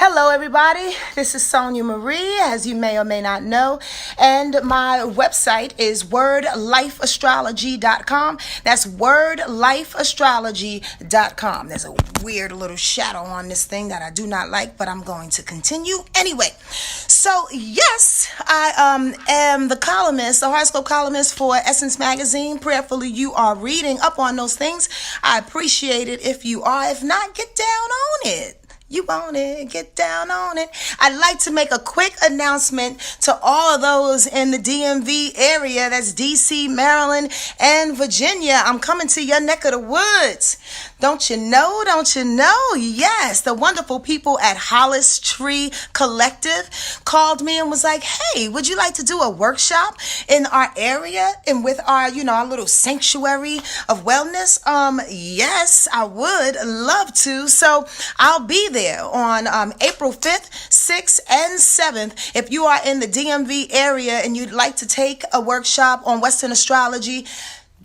Hello, everybody. This is Sonia Marie, as you may or may not know, and my website is wordlifeastrology.com. That's wordlifeastrology.com. There's a weird little shadow on this thing that I do not like, but I'm going to continue anyway. So, yes, I am the columnist, the horoscope columnist for Essence Magazine. Prayerfully, you are reading up on those things. I appreciate it if you are. If not, get down on it. You want it, get down on it. I'd like to make a quick announcement to all of those in the DMV area. That's DC, Maryland, and Virginia. I'm coming to your neck of the woods. Don't you know? Don't you know? Yes, the wonderful people at Hollis Tree Collective called me and was like, hey, would you like to do a workshop in our area and with our, our little sanctuary of wellness? Yes, I would love to. So I'll be there on April 5th, 6th, and 7th. If you are in the DMV area and you'd like to take a workshop on Western astrology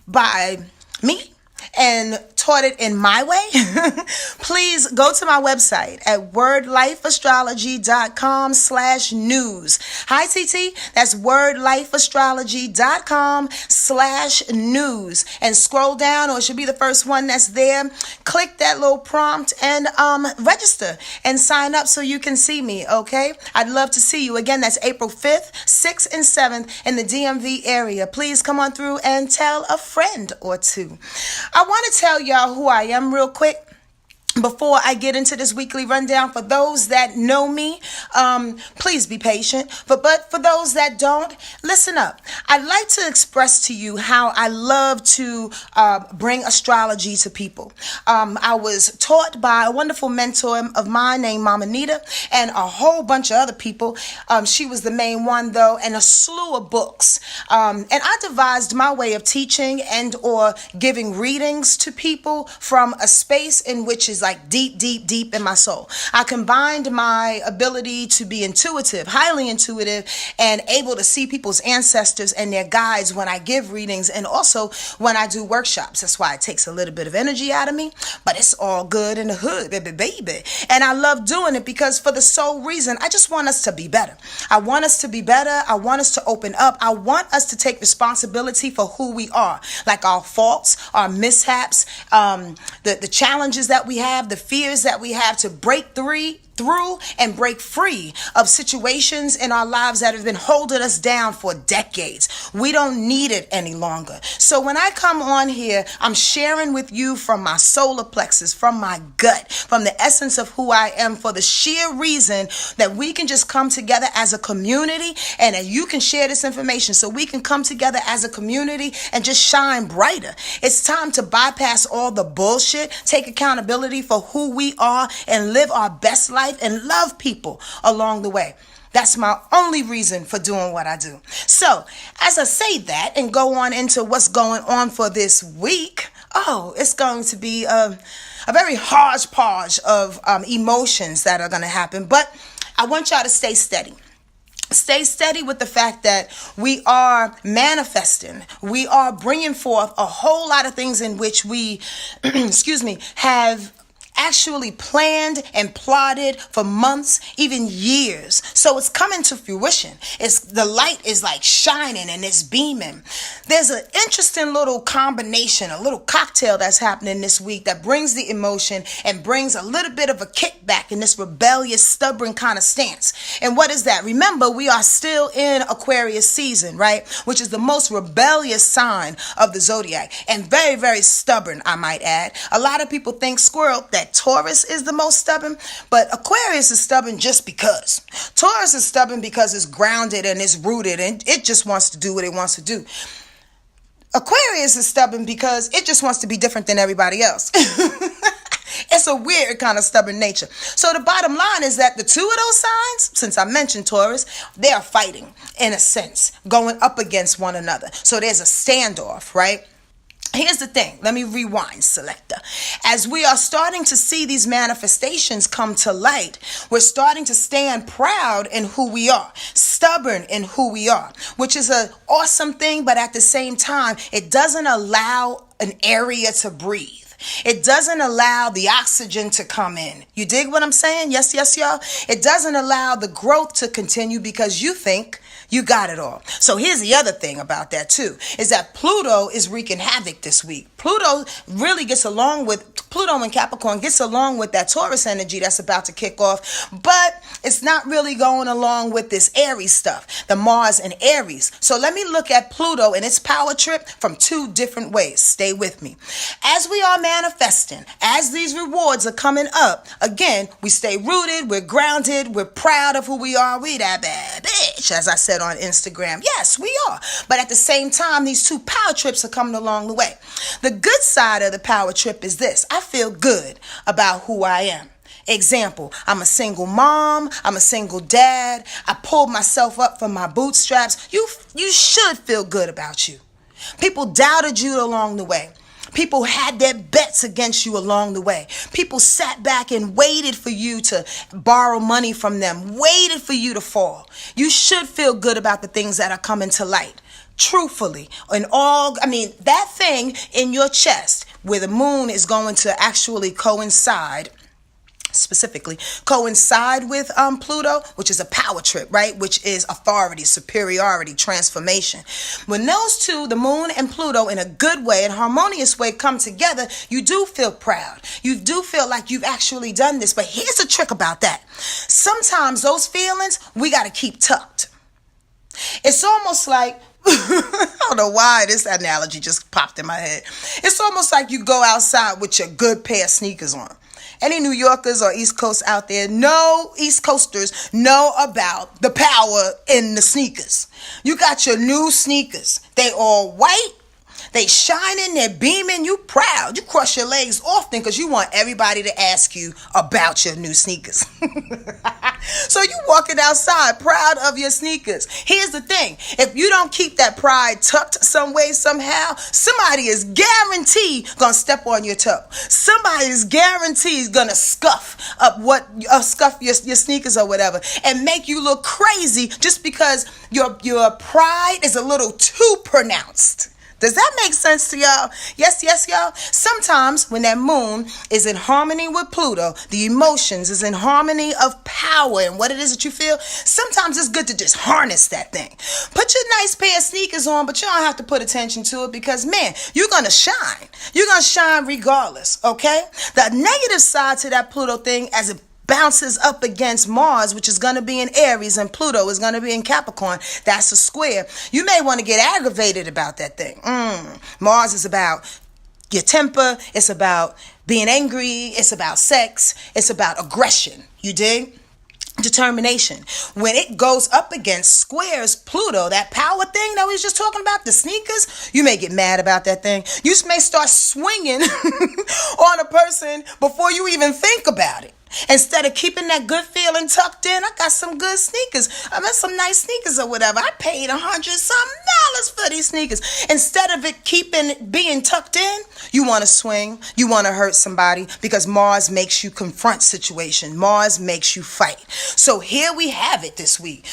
by me and taught it in my way, please go to my website at wordlifeastrology.com/news. Hi, TT. That's wordlifeastrology.com/news. And scroll down, or it should be the first one that's there. Click that little prompt and register and sign up so you can see me, okay? I'd love to see you. Again, that's April 5th, 6th, and 7th in the DMV area. Please come on through and tell a friend or two. I want to tell y'all who I am real quick before I get into this weekly rundown. For those that know me, please be patient. But for those that don't, listen up. I'd like to express to you how I love to bring astrology to people. I was taught by a wonderful mentor of mine named Mama Nita and a whole bunch of other people. She was the main one, though, and a slew of books. And I devised my way of teaching and or giving readings to people from a space in which is like deep in my soul. I combined my ability to be intuitive, highly intuitive, and able to see people's ancestors and their guides when I give readings and also when I do workshops. That's why it takes a little bit of energy out of me, but it's all good in the hood, baby. And I love doing it because for the sole reason, I just want us to be better. I want us to be better. I want us to open up. I want us to take responsibility for who we are, like our faults, our mishaps, the challenges that we have, the fears that we have, to break through and break free of situations in our lives that have been holding us down for decades. We don't need it any longer. So when I come on here, I'm sharing with you from my solar plexus, from my gut, from the essence of who I am, for the sheer reason that we can just come together as a community and that you can share this information so we can come together as a community and just shine brighter. It's time to bypass all the bullshit, take accountability for who we are, and live our best life and love people along the way. That's my only reason for doing what I do. So, as I say that and go on into what's going on for this week, it's going to be a very hodgepodge of emotions that are going to happen. But I want y'all to stay steady. Stay steady with the fact that we are manifesting. We are bringing forth a whole lot of things in which we, have actually planned and plotted for months, even years. So it's coming to fruition. The light is like shining and it's beaming. There's an interesting little combination, a little cocktail that's happening this week that brings the emotion and brings a little bit of a kickback in this rebellious, stubborn kind of stance. And what is that? Remember, we are still in Aquarius season, right? Which is the most rebellious sign of the zodiac and very, very stubborn, I might add. A lot of people think, squirrel, that Taurus is the most stubborn, but Aquarius is stubborn just because. Taurus is stubborn because it's grounded and it's rooted and it just wants to do what it wants to do. Aquarius is stubborn because it just wants to be different than everybody else. It's a weird kind of stubborn nature. So the bottom line is that the two of those signs, since I mentioned Taurus, they are fighting in a sense, going up against one another. So there's a standoff, right? Here's the thing. Let me rewind, selector. As we are starting to see these manifestations come to light, we're starting to stand proud in who we are, stubborn in who we are, which is an awesome thing. But at the same time, it doesn't allow an area to breathe. It doesn't allow the oxygen to come in. You dig what I'm saying? Yes, yes, y'all. It doesn't allow the growth to continue because you think you got it all. So here's the other thing about that too, is that Pluto is wreaking havoc this week. Pluto and Capricorn gets along with that Taurus energy that's about to kick off, but it's not really going along with this Aries stuff, the Mars and Aries. So let me look at Pluto and its power trip from two different ways. Stay with me. As we are manifesting, as these rewards are coming up, again, we stay rooted, we're grounded, we're proud of who we are. We that bad bitch, as I said on Instagram. Yes, we are. But at the same time, these two power trips are coming along the way. The good side of the power trip is this. I feel good about who I am. Example, I'm a single mom. I'm a single dad. I pulled myself up from my bootstraps. You should feel good about you. People doubted you along the way. People had their bets against you along the way. People sat back and waited for you to borrow money from them, waited for you to fall. You should feel good about the things that are coming to light. Truthfully, that thing in your chest where the moon is going to actually coincide with Pluto, which is a power trip, right? Which is authority, superiority, transformation. When those two, the moon and Pluto, in a good way, in harmonious way, come together, you do feel proud. You do feel like you've actually done this. But here's the trick about that. Sometimes those feelings, we got to keep tucked. It's almost like, I don't know why this analogy just popped in my head. It's almost like you go outside with your good pair of sneakers on. Any New Yorkers or East Coast out there, East Coasters know about the power in the sneakers. You got your new sneakers. They all white. They shining, they're beaming, you proud. You cross your legs often because you want everybody to ask you about your new sneakers. So you walking outside proud of your sneakers. Here's the thing. If you don't keep that pride tucked some way, somehow, somebody is guaranteed going to step on your toe. Somebody is guaranteed going to scuff your sneakers or whatever and make you look crazy just because your pride is a little too pronounced. Does that make sense to y'all? Yes, y'all. Sometimes when that moon is in harmony with Pluto, the emotions is in harmony of power and what it is that you feel. Sometimes it's good to just harness that thing. Put your nice pair of sneakers on, but you don't have to put attention to it because, man, you're going to shine. You're going to shine regardless, okay? The negative side to that Pluto thing, as it bounces up against Mars, which is going to be in Aries, and Pluto is going to be in Capricorn. That's a square. You may want to get aggravated about that thing. Mars is about your temper. It's about being angry. It's about sex. It's about aggression. You dig? Determination. When it goes up against squares Pluto, that power thing that we was just talking about, the sneakers, you may get mad about that thing. You may start swinging on a person before you even think about it. Instead of keeping that good feeling tucked in, I got some good sneakers. I mean, some nice sneakers or whatever. I paid $100-something for these sneakers. Instead of it being tucked in, you want to swing. You want to hurt somebody because Mars makes you confront situation. Mars makes you fight. So here we have it this week.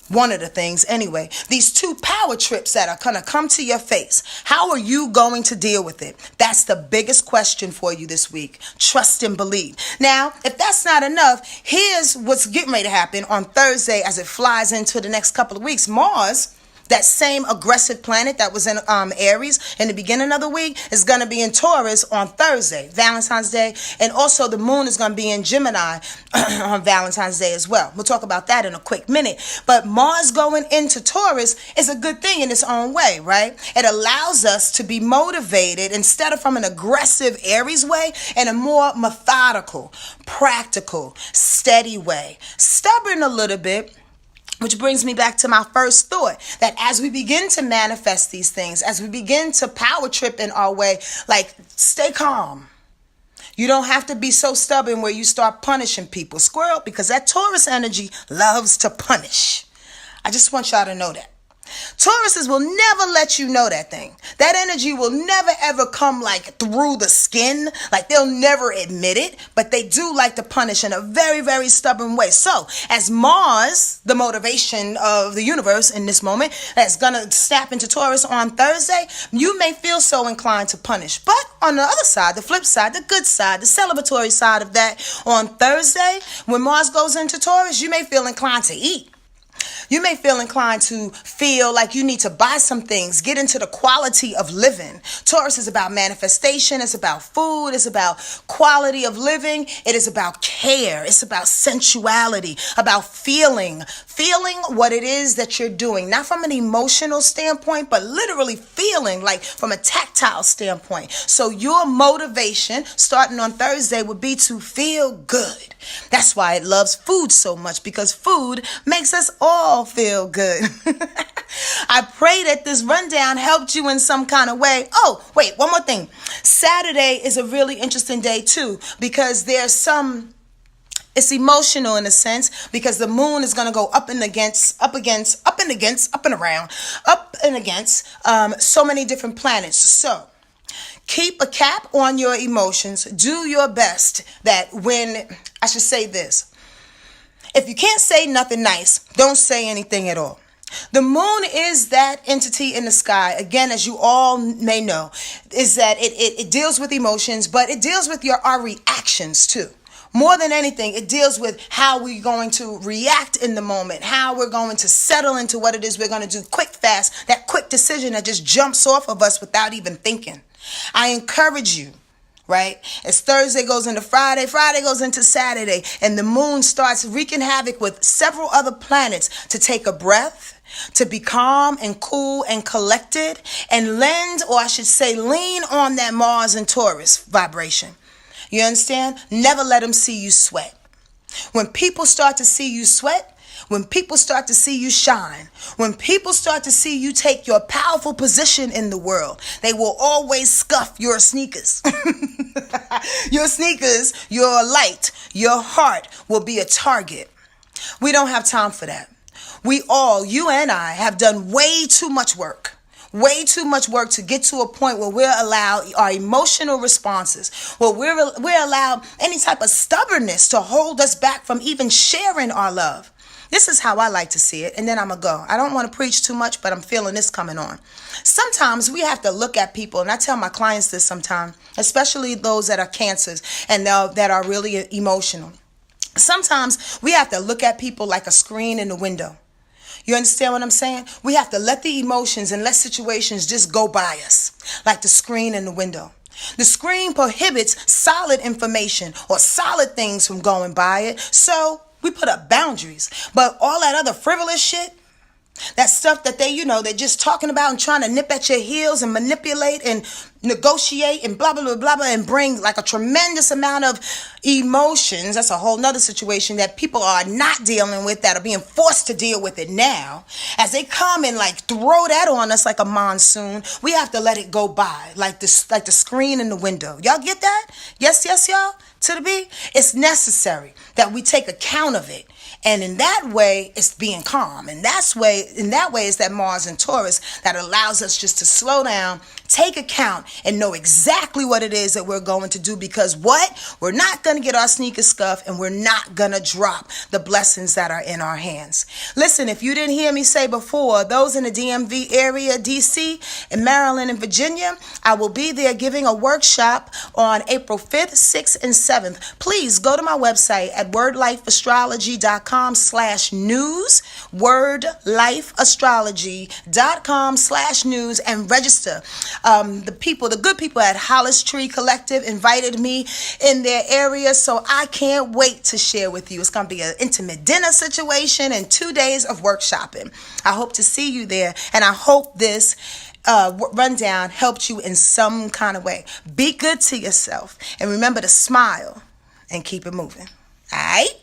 One of the things anyway, these two power trips that are going to come to your face. How are you going to deal with it? That's the biggest question for you this week. Trust and believe. Now, if that's not enough, here's what's getting ready to happen on Thursday as it flies into the next couple of weeks. Mars, that same aggressive planet that was in Aries in the beginning of the week, is going to be in Taurus on Thursday, Valentine's Day. And also the moon is going to be in Gemini on Valentine's Day as well. We'll talk about that in a quick minute. But Mars going into Taurus is a good thing in its own way, right? It allows us to be motivated instead of from an aggressive Aries way in a more methodical, practical, steady way. Stubborn a little bit. Which brings me back to my first thought, that as we begin to manifest these things, as we begin to power trip in our way, like, stay calm. You don't have to be so stubborn where you start punishing people. Squirrel, because that Taurus energy loves to punish. I just want y'all to know that. Tauruses will never let you know that thing. That energy will never ever come like through the skin. Like they'll never admit it, but they do like to punish in a very, very stubborn way. So as Mars, the motivation of the universe in this moment, that's gonna snap into Taurus on Thursday, you may feel so inclined to punish. But on the other side, the flip side, the good side, the celebratory side of that, on Thursday, when Mars goes into Taurus, you may feel inclined to eat. You may feel inclined to feel like you need to buy some things, get into the quality of living. Taurus is about manifestation. It's about food. It's about quality of living. It is about care. It's about sensuality, about feeling what it is that you're doing, not from an emotional standpoint, but literally feeling like from a tactile standpoint. So your motivation starting on Thursday would be to feel good. That's why it loves food so much, because food makes us all feel good. I pray that this rundown helped you in some kind of way. Oh, wait, one more thing. Saturday is a really interesting day too, because it's emotional in a sense, because the moon is going to go up and against so many different planets. So keep a cap on your emotions. Do your best that I should say this. If you can't say nothing nice, don't say anything at all. The moon is that entity in the sky, again, as you all may know, is that it deals with emotions, but it deals with our reactions too. More than anything, it deals with how we're going to react in the moment, how we're going to settle into what it is we're going to do quick, fast, that quick decision that just jumps off of us without even thinking. I encourage you, right? As Thursday goes into Friday, Friday goes into Saturday, and the moon starts wreaking havoc with several other planets, to take a breath, to be calm and cool and collected, and lean on that Mars and Taurus vibration. You understand? Never let them see you sweat. When people start to see you sweat, when people start to see you shine, when people start to see you take your powerful position in the world, they will always scuff your sneakers. Your sneakers, your light, your heart will be a target. We don't have time for that. You and I, have done way too much work to get to a point where we're allowed our emotional responses, where we're allowed any type of stubbornness to hold us back from even sharing our love. This is how I like to see it, and then I'm going to go. I don't want to preach too much, but I'm feeling this coming on. Sometimes we have to look at people, and I tell my clients this sometimes, especially those that are cancers and that are really emotional. Sometimes we have to look at people like a screen in the window. You understand what I'm saying? We have to let the emotions and let situations just go by us, like the screen in the window. The screen prohibits solid information or solid things from going by it, so we put up boundaries. But all that other frivolous shit, that stuff that they're just talking about and trying to nip at your heels and manipulate and negotiate and blah, blah, blah, blah, blah, and bring like a tremendous amount of emotions. That's a whole nother situation that people are not dealing with, that are being forced to deal with it now. As they come and like throw that on us like a monsoon, we have to let it go by like the screen in the window. Y'all get that? Yes, y'all? To the B? It's necessary that we take account of it. And in that way, it's being calm. And in that way, it's that Mars and Taurus that allows us just to slow down, take account, and know exactly what it is that we're going to do. Because we're not going to get our sneakers scuffed, and we're not going to drop the blessings that are in our hands. Listen, if you didn't hear me say before, those in the DMV area, DC, and Maryland and Virginia, I will be there giving a workshop on April 5th, 6th, and 7th. Please go to my website at wordlifeastrology.com/news, wordlifeastrology.com/news, and register. The good people at Hollis Tree Collective invited me in their area, so I can't wait to share with you. It's going to be an intimate dinner situation and 2 days of workshopping. I hope to see you there, and I hope this rundown helped you in some kind of way. Be good to yourself, and remember to smile and keep it moving. All right?